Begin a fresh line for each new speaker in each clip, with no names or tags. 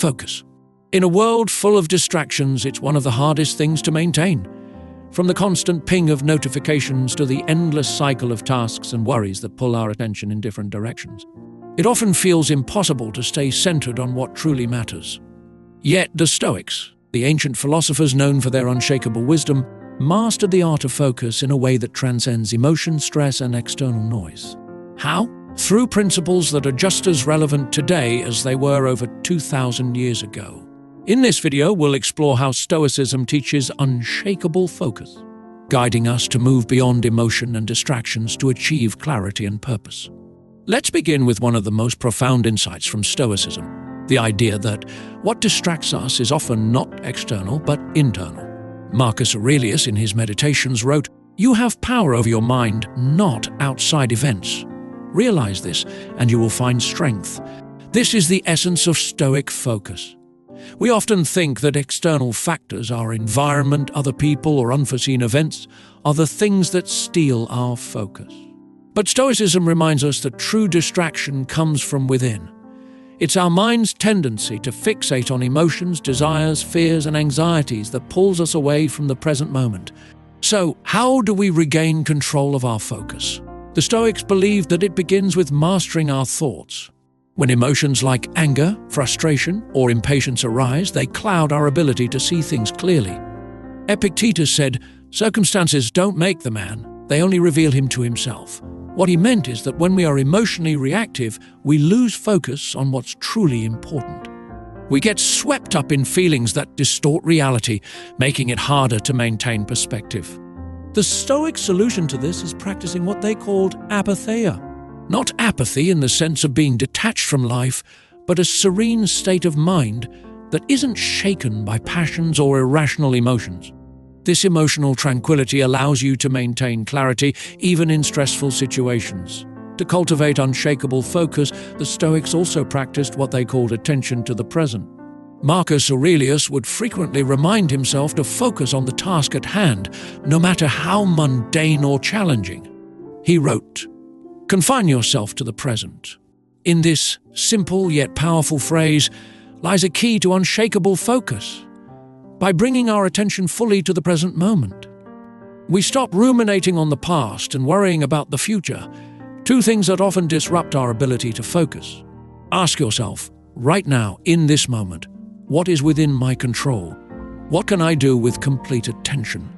Focus. In a world full of distractions, it's one of the hardest things to maintain. From the constant ping of notifications to the endless cycle of tasks and worries that pull our attention in different directions, it often feels impossible to stay centered on what truly matters. Yet the Stoics, the ancient philosophers known for their unshakable wisdom, mastered the art of focus in a way that transcends emotion, stress, and external noise. How? Through principles that are just as relevant today as they were over 2,000 years ago. In this video, we'll explore how Stoicism teaches unshakable focus, guiding us to move beyond emotion and distractions to achieve clarity and purpose. Let's begin with one of the most profound insights from Stoicism, the idea that what distracts us is often not external but internal. Marcus Aurelius, in his Meditations, wrote, "You have power over your mind, not outside events. Realize this, and you will find strength." This is the essence of Stoic focus. We often think that external factors, our environment, other people, or unforeseen events, are the things that steal our focus. But Stoicism reminds us that true distraction comes from within. It's our mind's tendency to fixate on emotions, desires, fears, and anxieties that pulls us away from the present moment. So, how do we regain control of our focus? The Stoics believed that it begins with mastering our thoughts. When emotions like anger, frustration, or impatience arise, they cloud our ability to see things clearly. Epictetus said, "Circumstances don't make the man, they only reveal him to himself." What he meant is that when we are emotionally reactive, we lose focus on what's truly important. We get swept up in feelings that distort reality, making it harder to maintain perspective. The Stoic solution to this is practicing what they called apatheia. Not apathy in the sense of being detached from life, but a serene state of mind that isn't shaken by passions or irrational emotions. This emotional tranquility allows you to maintain clarity even in stressful situations. To cultivate unshakable focus, the Stoics also practiced what they called attention to the present. Marcus Aurelius would frequently remind himself to focus on the task at hand, no matter how mundane or challenging. He wrote, "Confine yourself to the present." In this simple yet powerful phrase lies a key to unshakable focus. By bringing our attention fully to the present moment, we stop ruminating on the past and worrying about the future, two things that often disrupt our ability to focus. Ask yourself, right now, in this moment, what is within my control? What can I do with complete attention?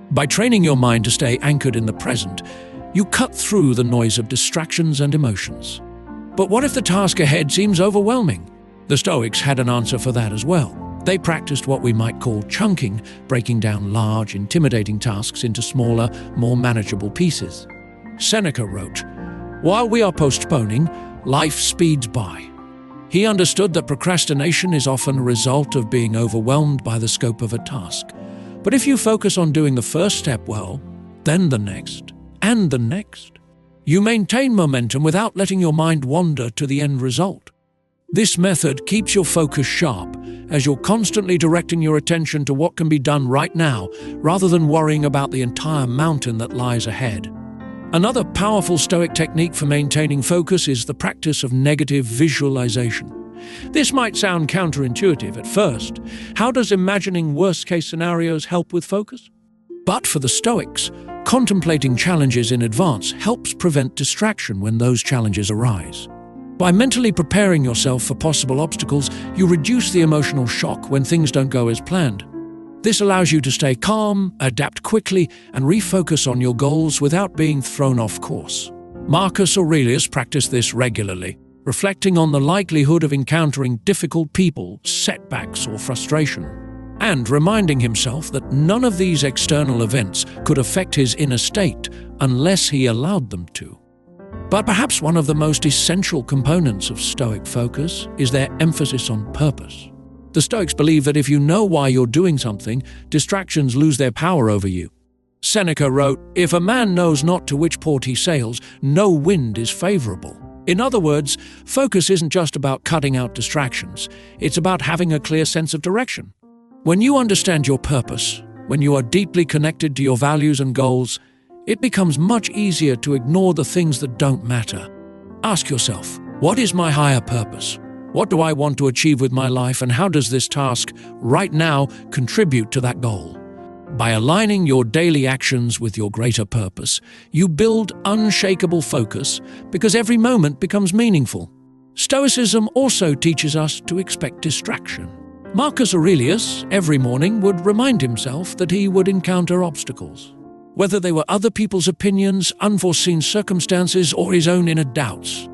By training your mind to stay anchored in the present, you cut through the noise of distractions and emotions. But what if the task ahead seems overwhelming? The Stoics had an answer for that as well. They practiced what we might call chunking, breaking down large, intimidating tasks into smaller, more manageable pieces. Seneca wrote, "While we are postponing, life speeds by." He understood that procrastination is often a result of being overwhelmed by the scope of a task. But if you focus on doing the first step well, then the next, and the next, you maintain momentum without letting your mind wander to the end result. This method keeps your focus sharp, as you're constantly directing your attention to what can be done right now, rather than worrying about the entire mountain that lies ahead. Another powerful Stoic technique for maintaining focus is the practice of negative visualization. This might sound counterintuitive at first. How does imagining worst-case scenarios help with focus? But for the Stoics, contemplating challenges in advance helps prevent distraction when those challenges arise. By mentally preparing yourself for possible obstacles, you reduce the emotional shock when things don't go as planned. This allows you to stay calm, adapt quickly, and refocus on your goals without being thrown off course. Marcus Aurelius practiced this regularly, reflecting on the likelihood of encountering difficult people, setbacks, or frustration, and reminding himself that none of these external events could affect his inner state unless he allowed them to. But perhaps one of the most essential components of Stoic focus is their emphasis on purpose. The Stoics believe that if you know why you're doing something, distractions lose their power over you. Seneca wrote, "If a man knows not to which port he sails, no wind is favorable." In other words, focus isn't just about cutting out distractions, it's about having a clear sense of direction. When you understand your purpose, when you are deeply connected to your values and goals, it becomes much easier to ignore the things that don't matter. Ask yourself, what is my higher purpose? What do I want to achieve with my life, and how does this task right now contribute to that goal? By aligning your daily actions with your greater purpose, you build unshakable focus because every moment becomes meaningful. Stoicism also teaches us to expect distraction. Marcus Aurelius, every morning, would remind himself that he would encounter obstacles. Whether they were other people's opinions, unforeseen circumstances, or his own inner doubts.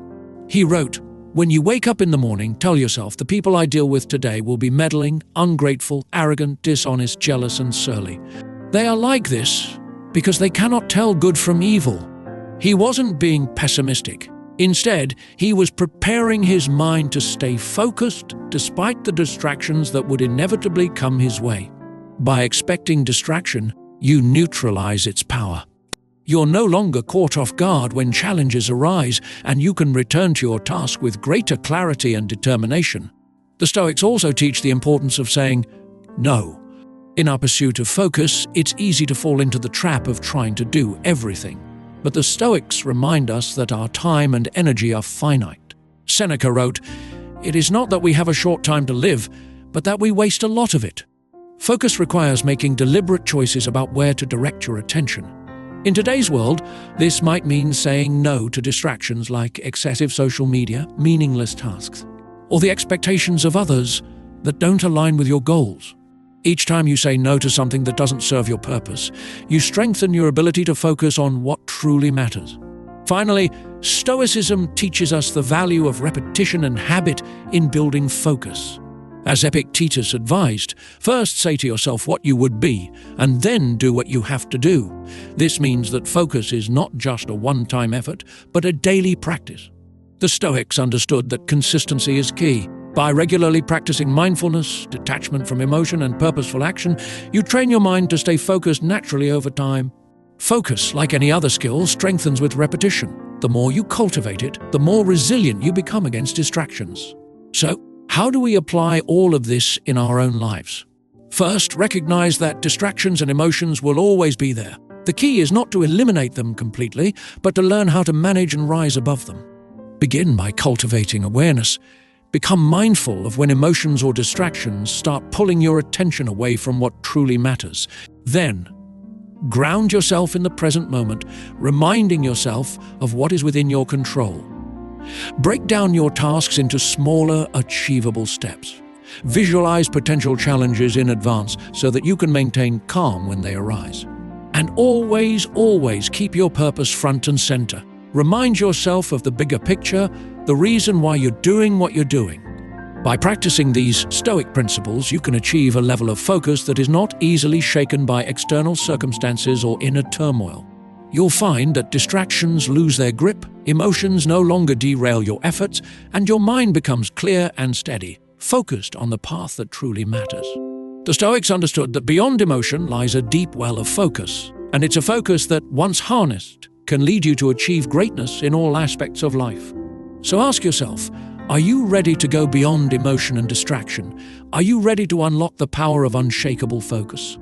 He wrote, "When you wake up in the morning, tell yourself the people I deal with today will be meddling, ungrateful, arrogant, dishonest, jealous, and surly. They are like this because they cannot tell good from evil." He wasn't being pessimistic. Instead, he was preparing his mind to stay focused despite the distractions that would inevitably come his way. By expecting distraction, you neutralize its power. You're no longer caught off guard when challenges arise, and you can return to your task with greater clarity and determination. The Stoics also teach the importance of saying no. In our pursuit of focus, it's easy to fall into the trap of trying to do everything. But the Stoics remind us that our time and energy are finite. Seneca wrote, "It is not that we have a short time to live, but that we waste a lot of it." Focus requires making deliberate choices about where to direct your attention. In today's world, this might mean saying no to distractions like excessive social media, meaningless tasks, or the expectations of others that don't align with your goals. Each time you say no to something that doesn't serve your purpose, you strengthen your ability to focus on what truly matters. Finally, Stoicism teaches us the value of repetition and habit in building focus. As Epictetus advised, first say to yourself what you would be, and then do what you have to do. This means that focus is not just a one-time effort, but a daily practice. The Stoics understood that consistency is key. By regularly practicing mindfulness, detachment from emotion, and purposeful action, you train your mind to stay focused naturally over time. Focus, like any other skill, strengthens with repetition. The more you cultivate it, the more resilient you become against distractions. So, how do we apply all of this in our own lives? First, recognize that distractions and emotions will always be there. The key is not to eliminate them completely, but to learn how to manage and rise above them. Begin by cultivating awareness. Become mindful of when emotions or distractions start pulling your attention away from what truly matters. Then, ground yourself in the present moment, reminding yourself of what is within your control. Break down your tasks into smaller, achievable steps. Visualize potential challenges in advance so that you can maintain calm when they arise. And always keep your purpose front and center. Remind yourself of the bigger picture, the reason why you're doing what you're doing. By practicing these Stoic principles, you can achieve a level of focus that is not easily shaken by external circumstances or inner turmoil. You'll find that distractions lose their grip, emotions no longer derail your efforts, and your mind becomes clear and steady, focused on the path that truly matters. The Stoics understood that beyond emotion lies a deep well of focus, and it's a focus that, once harnessed, can lead you to achieve greatness in all aspects of life. So ask yourself, are you ready to go beyond emotion and distraction? Are you ready to unlock the power of unshakable focus?